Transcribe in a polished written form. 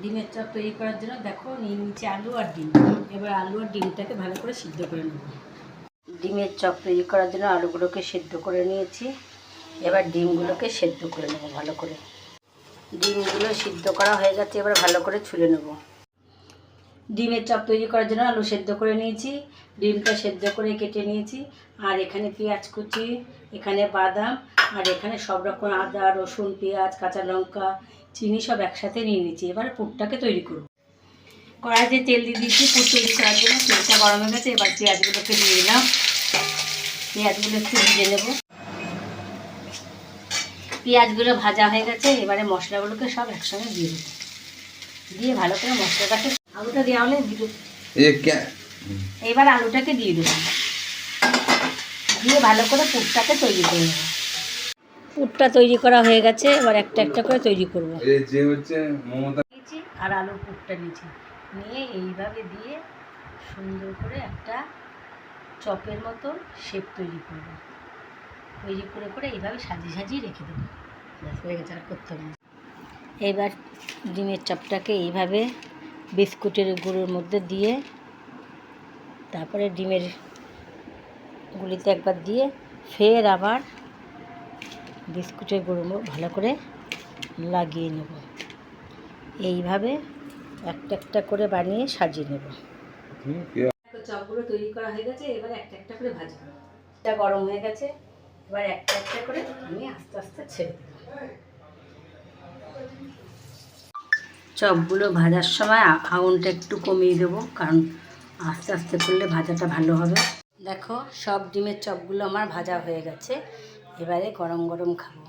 ডিমের চপ তৈরি করার জন্য দেখো নিয়ে নিচে আলু আর ডিম। এবার আলু আর ডিমটাকে ভালো করে সিদ্ধ করে নেব। ডিমের চপ তৈরি করার জন্য আলুগুলোকে সিদ্ধ করে নিয়েছি। এবার ডিমগুলোকে সেদ্ধ করে নেব ভালো করে। ডিমগুলো সিদ্ধ করা হয়ে গেছে, এবার ভালো করে ছুলে নেব। ডিমের চপ তৈরি করার জন্য আলু সেদ্ধ করে নিয়েছি, ডিমটা সেদ্ধ করে কেটে নিয়েছি, আর এখানে পেঁয়াজ কুচি, এখানে বাদাম, আর এখানে সব রকম আদা, রসুন, পেঁয়াজ, কাঁচা লঙ্কা, চিনি সব একসাথে নিয়ে নিয়েছি। এবার পুরটাকে তৈরি করব। কড়াইতে তেল দিয়ে দিয়েছি পুর তৈরি করার জন্য। তেলটা গরম হয়ে গেছে, এবার পেঁয়াজগুলোকে দিয়ে দিলাম। পেঁয়াজগুলো একটু ভেজে নেব। পেঁয়াজগুলো ভাজা হয়ে গেছে, এবারে মশলাগুলোকে সব একসঙ্গে দিয়ে দেবো। দিয়ে ভালো করে মশলাটাকে, আলুটা দেওয়া হলে এবার আলুটাকে দিয়ে দেবো। দিয়ে ভালো করে পুরটাকে তৈরি করে নেব। পুরটা তৈরি করা হয়ে গেছে, এবার একটা একটা করে তৈরি করবো। আর আলুর পুরটা নিয়েছি, নিয়ে এইভাবে দিয়ে সুন্দর করে একটা চপের মতো শেপ তৈরি করব। তৈরি করে করে এইভাবে সাজিয়ে সাজিয়ে রেখে দেবো। হয়ে গেছে, আর করতে হবে না। এবার ডিমের চপটাকে এইভাবে বিস্কুটের গুঁড়োর মধ্যে দিয়ে, তারপরে ডিমের গুলিতে একবার দিয়ে, ফের আবার বিস্কুটের গুঁড়ো ভালো করে লাগিয়ে নেব। এইভাবে একটা একটা করে বানিয়ে সাজিয়ে নেব। চপগুলো তৈরি করা হয়ে গেছে, এবার একটা একটা করে ভাজবো। এটা গরম হয়ে গেছে, এবার একটা একটা করে আমি আস্তে আস্তে ছেড়ে দেব। চপগুলো ভাজার সময় আগুনটা একটু কমিয়ে দেবো, কারণ আস্তে আস্তে করলে ভাজাটা ভালো হবে। দেখো সব ডিমের চপগুলো আমার ভাজা হয়ে গেছে, এবারে গরম গরম খাবো।